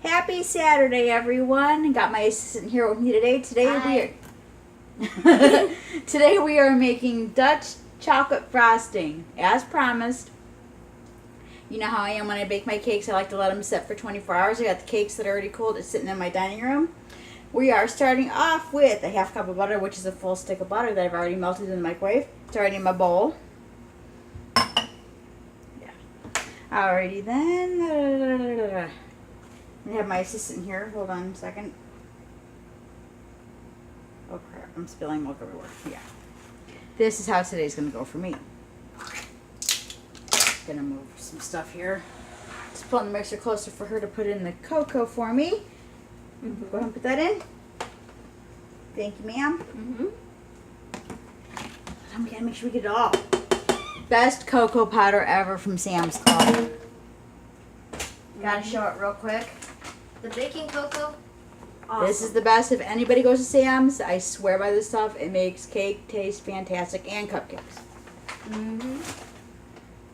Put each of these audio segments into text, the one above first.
Happy Saturday, everyone. Got my assistant here with me today. Today we are making Dutch chocolate frosting, as promised. You know how I am when I bake my cakes. I like to let them sit for 24 hours. I got the cakes that are already cooled. It's sitting in my dining room. We are starting off with a half cup of butter, which is a full stick of butter that I've already melted in the microwave. It's already in my bowl. Alrighty then. I have my assistant here. Hold on a second. Oh crap, I'm spilling milk everywhere. Yeah. This is how today's going to go for me. Gonna move some stuff here. Just pulling the mixer closer for her to put in the cocoa for me. Go ahead and put that in. Thank you, ma'am. We gotta make sure we get it all. Best cocoa powder ever from Sam's Club. Gotta show it real quick. The baking cocoa. Awesome. This is the best. If anybody goes to Sam's, I swear by this stuff. It makes cake taste fantastic and cupcakes.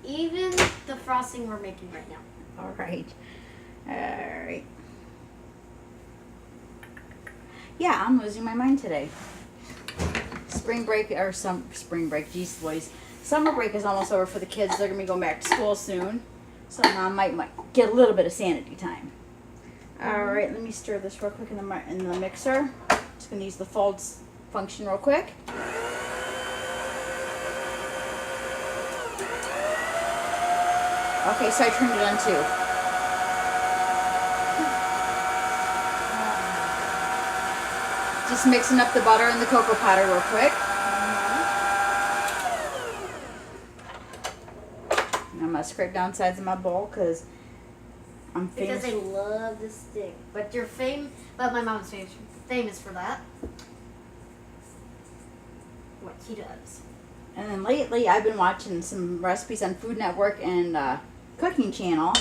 Even the frosting we're making right now. All right. Yeah, I'm losing my mind today. Spring break, geez boys. Summer break is almost over for the kids. They're going to be going back to school soon. So Mom might get a little bit of sanity time. Alright, let me stir this real quick in the mixer. Just going to use the fold function real quick. Okay, so I turned it on too. Just mixing up the butter and the cocoa powder real quick. And I'm going to scrape down sides of my bowl because I'm famous. Because I love this stick. But my mom's famous for that. What he does. And then lately I've been watching some recipes on Food Network and Cooking Channel.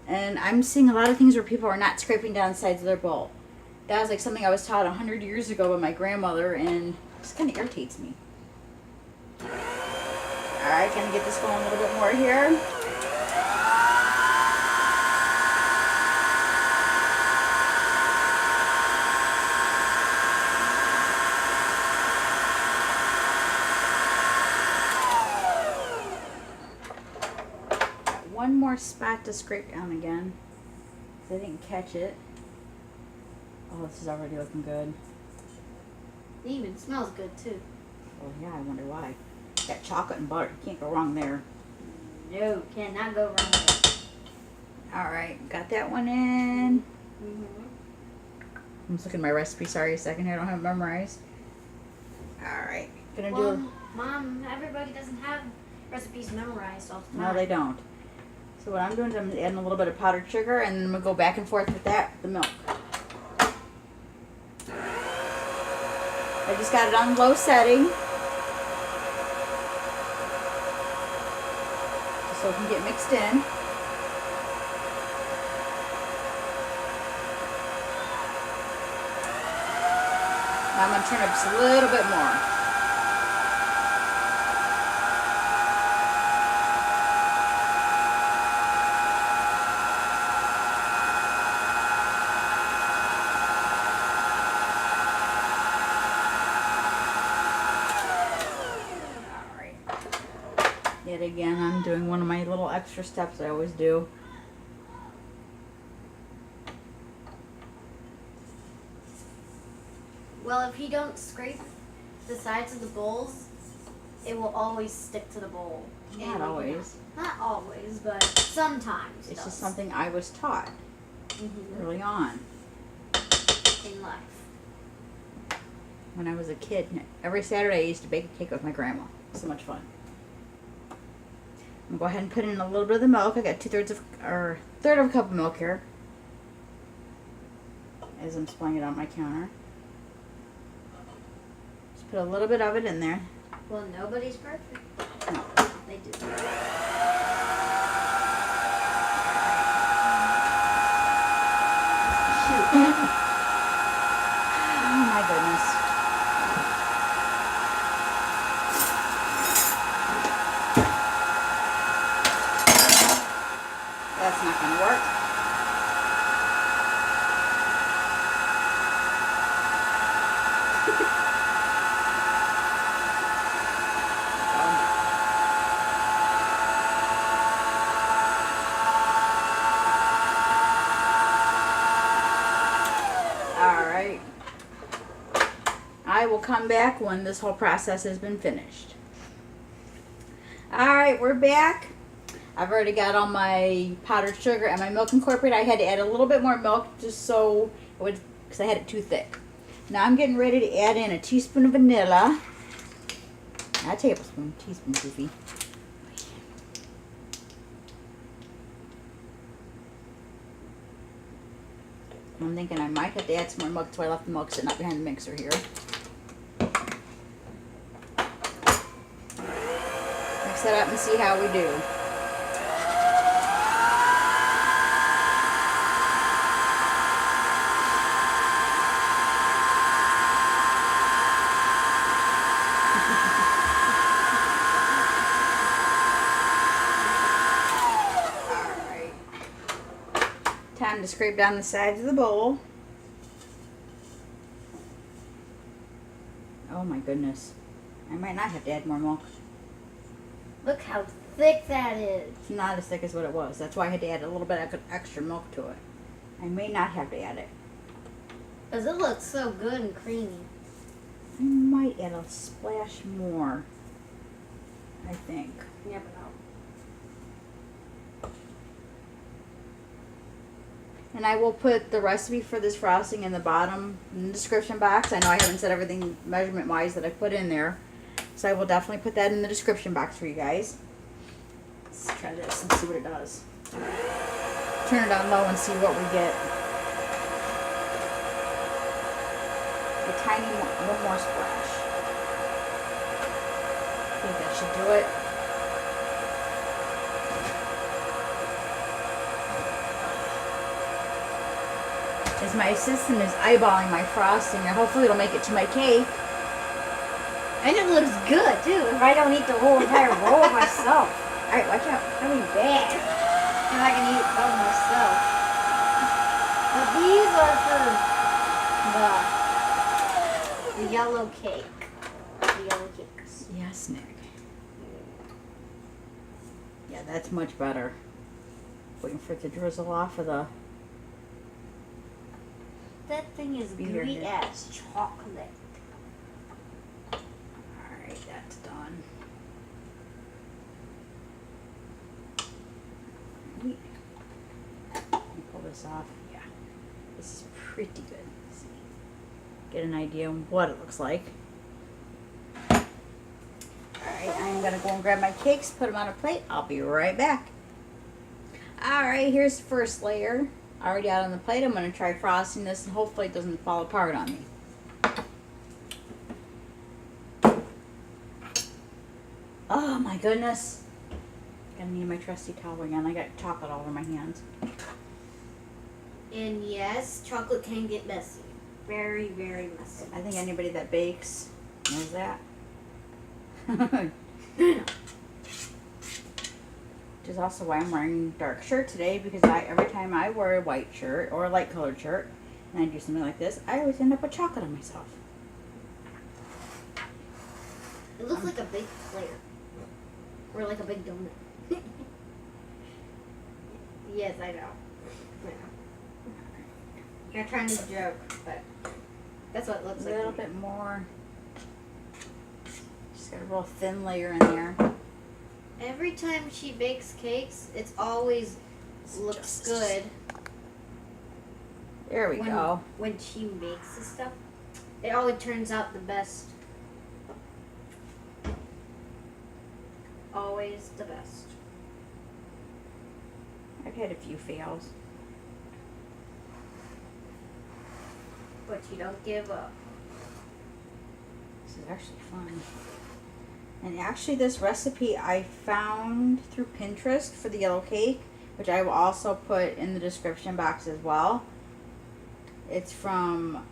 And I'm seeing a lot of things where people are not scraping down the sides of their bowl. That was like something I was taught 100 years ago by my grandmother, and it just kind of irritates me. Alright, gonna get this going a little bit more here. Got one more spot to scrape down again, because I didn't catch it. Oh, this is already looking good. It even smells good too. Oh yeah, I wonder why. Got chocolate and butter. Can't go wrong there. No, cannot go wrong there. Alright, got that one in. I'm just looking at my recipe. Sorry a second here. I don't have it memorized. Alright. Mom, everybody doesn't have recipes memorized all the time. No, they don't. So what I'm doing is I'm adding a little bit of powdered sugar, and then I'm going to go back and forth with the milk. I just got it on low setting. Just so it can get mixed in. Now I'm going to turn it up just a little bit more. Yet again, I'm doing one of my little extra steps I always do. Well, if you don't scrape the sides of the bowls, it will always stick to the bowl. Not always. Not always, but sometimes. It's just something I was taught early on in life. When I was a kid, every Saturday I used to bake a cake with my grandma. So much fun. I'm going to go ahead and put in a little bit of the milk. I got third of a cup of milk here. As I'm spilling it on my counter. Just put a little bit of it in there. Well, nobody's perfect. No. They do. Shoot. Oh my goodness. That's not going to work. come back when this whole process has been finished. Alright, we're back. I've already got all my powdered sugar and my milk incorporated. I had to add a little bit more milk just so it would, because I had it too thick. Now I'm getting ready to add in a teaspoon of vanilla. Not a tablespoon, teaspoon, goofy. I'm thinking I might have to add some more milk, so I left the milk sitting up behind the mixer here. Mix that up and see how we do. Time to scrape down the sides of the bowl. Oh my goodness. I might not have to add more milk. Look how thick that is. It's not as thick as what it was. That's why I had to add a little bit of extra milk to it. I may not have to add it. Because it looks so good and creamy. I might add a splash more. I think. You never know. And I will put the recipe for this frosting in the bottom in the description box. I know I haven't said everything measurement wise that I put in there. So I will definitely put that in the description box for you guys. Let's try this and see what it does. Turn it on low and see what we get. A tiny one more splash. I think that should do it. As my assistant is eyeballing my frosting, and hopefully it'll make it to my cake. And it looks good too. If I don't eat the whole entire roll myself. Alright, watch out. That'd be bad. If I can eat it all myself. But these are for the yellow cake. The yellow cakes. Yes, Nick. Yeah, that's much better. Waiting for it to drizzle off of the... That thing is gooey as chocolate. Alright, that's done. Let me pull this off. Yeah, this is pretty good. Let's see. Get an idea of what it looks like. Alright, I'm going to go and grab my cakes, put them on a plate. I'll be right back. Alright, here's the first layer. Already out on the plate. I'm going to try frosting this and hopefully it doesn't fall apart on me. Oh my goodness. Gonna need my trusty towel again. I got chocolate all over my hands. And yes, chocolate can get messy. Very, very messy. I think anybody that bakes knows that. Which is also why I'm wearing a dark shirt today, because every time I wear a white shirt or a light colored shirt and I do something like this, I always end up with chocolate on myself. It looks like a big flare. Or like a big donut. Yes, I know. I'm trying to joke, but that's what it looks like. A little bit more. Just got a real thin layer in there. Every time she bakes cakes, it's always looks good. There we go. When she makes the stuff, it always turns out the best. Always the best. I've had a few fails. But you don't give up. This is actually fun. And actually this recipe I found through Pinterest for the yellow cake, which I will also put in the description box as well. It's from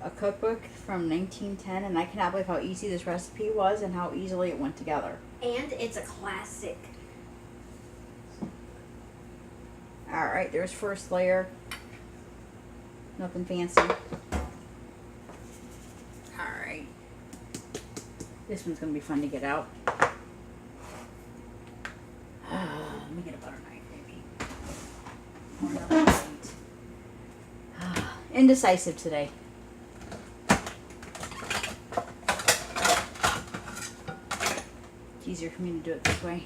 a cookbook from 1910, and I cannot believe how easy this recipe was and how easily it went together. And it's a classic. Alright, there's first layer. Nothing fancy. Alright. This one's going to be fun to get out. Let me get a butter knife, maybe. Or another plate. Indecisive today. It's easier for me to do it this way.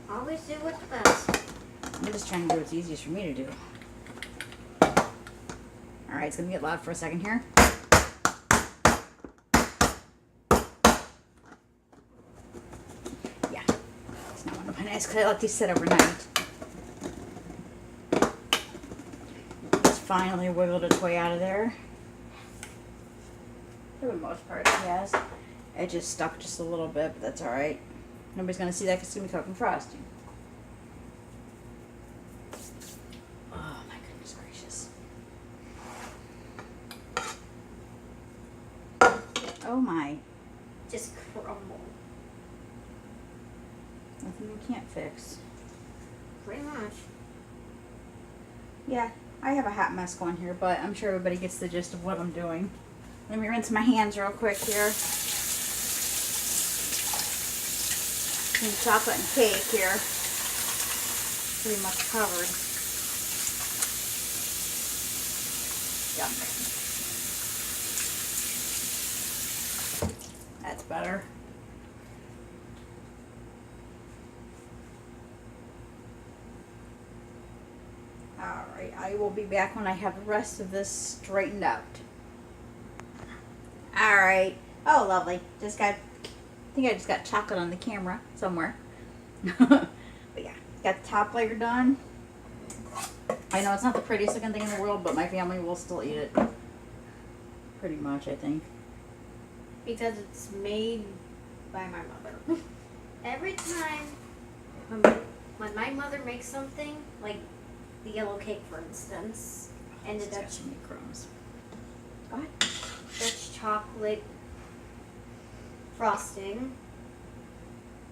Always do what's best. I'm just trying to do what's easiest for me to do. Alright, it's going to get loud for a second here. Yeah, it's not one of my nice because I let these sit overnight. Just finally wiggled its way out of there. For the most part, it has. It just stuck just a little bit, but that's alright. Nobody's going to see that because it's going to be cooking frosting. Oh my goodness gracious. Oh my. Just crumble. Nothing you can't fix. Pretty much. Yeah, I have a hot mess going here, but I'm sure everybody gets the gist of what I'm doing. Let me rinse my hands real quick here. Some chocolate and cake here. Pretty much covered. Yuck. That's better. Alright, I will be back when I have the rest of this straightened out. Alright. Oh, lovely. I think I just got chocolate on the camera somewhere. But yeah, got the top layer done. I know it's not the prettiest looking thing in the world, but my family will still eat it. Pretty much, I think. Because it's made by my mother. Every time when my mother makes something, like the yellow cake for instance, and the Dutch so many crumbs. Go ahead. Dutch chocolate frosting,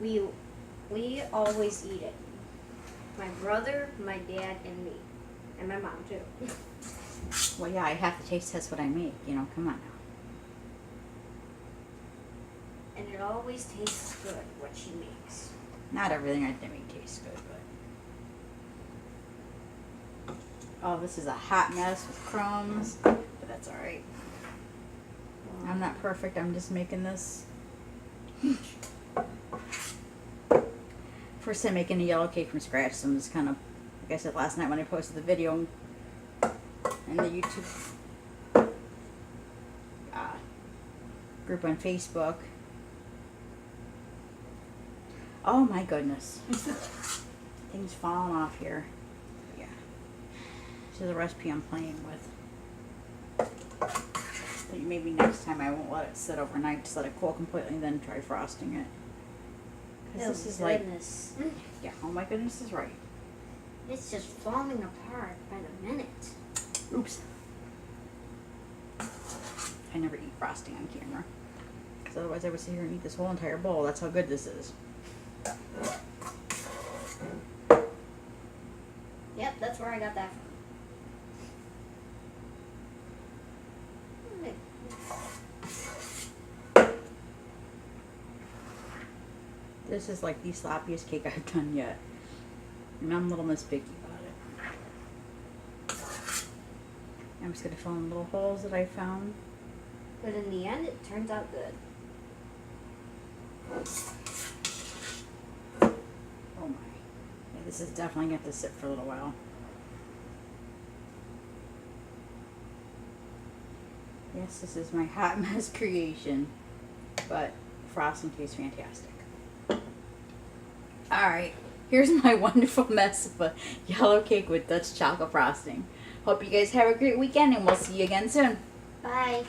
we always eat it. My brother, my dad, and me. And my mom too. Well, yeah, I have to taste test what I make. You know, come on now. And it always tastes good, what she makes. Not everything I make tastes good, but... Oh, this is a hot mess with crumbs, but that's alright. I'm not perfect, I'm just making this. First time making a yellow cake from scratch, so I'm just kind of, like I said last night when I posted the video in the YouTube group on Facebook. Oh my goodness. Things falling off here. Yeah. This is a recipe I'm playing with. But maybe next time I won't let it sit overnight, just let it cool completely and then try frosting it. Because this is goodness. like, yeah, oh my goodness is right. It's just falling apart by the minute. Oops. I never eat frosting on camera. Because otherwise I would sit here and eat this whole entire bowl. That's how good this is. Yep, that's where I got that from. This is like the sloppiest cake I've done yet. And I'm a little Ms.B about it. I'm just going to fill in little holes that I found. But in the end, it turns out good. Oh my. Yeah, this is definitely going to have to sit for a little while. Yes, this is my hot mess creation. But frosting tastes fantastic. Alright, here's my wonderful mess of a yellow cake with Dutch chocolate frosting. Hope you guys have a great weekend and we'll see you again soon. Bye.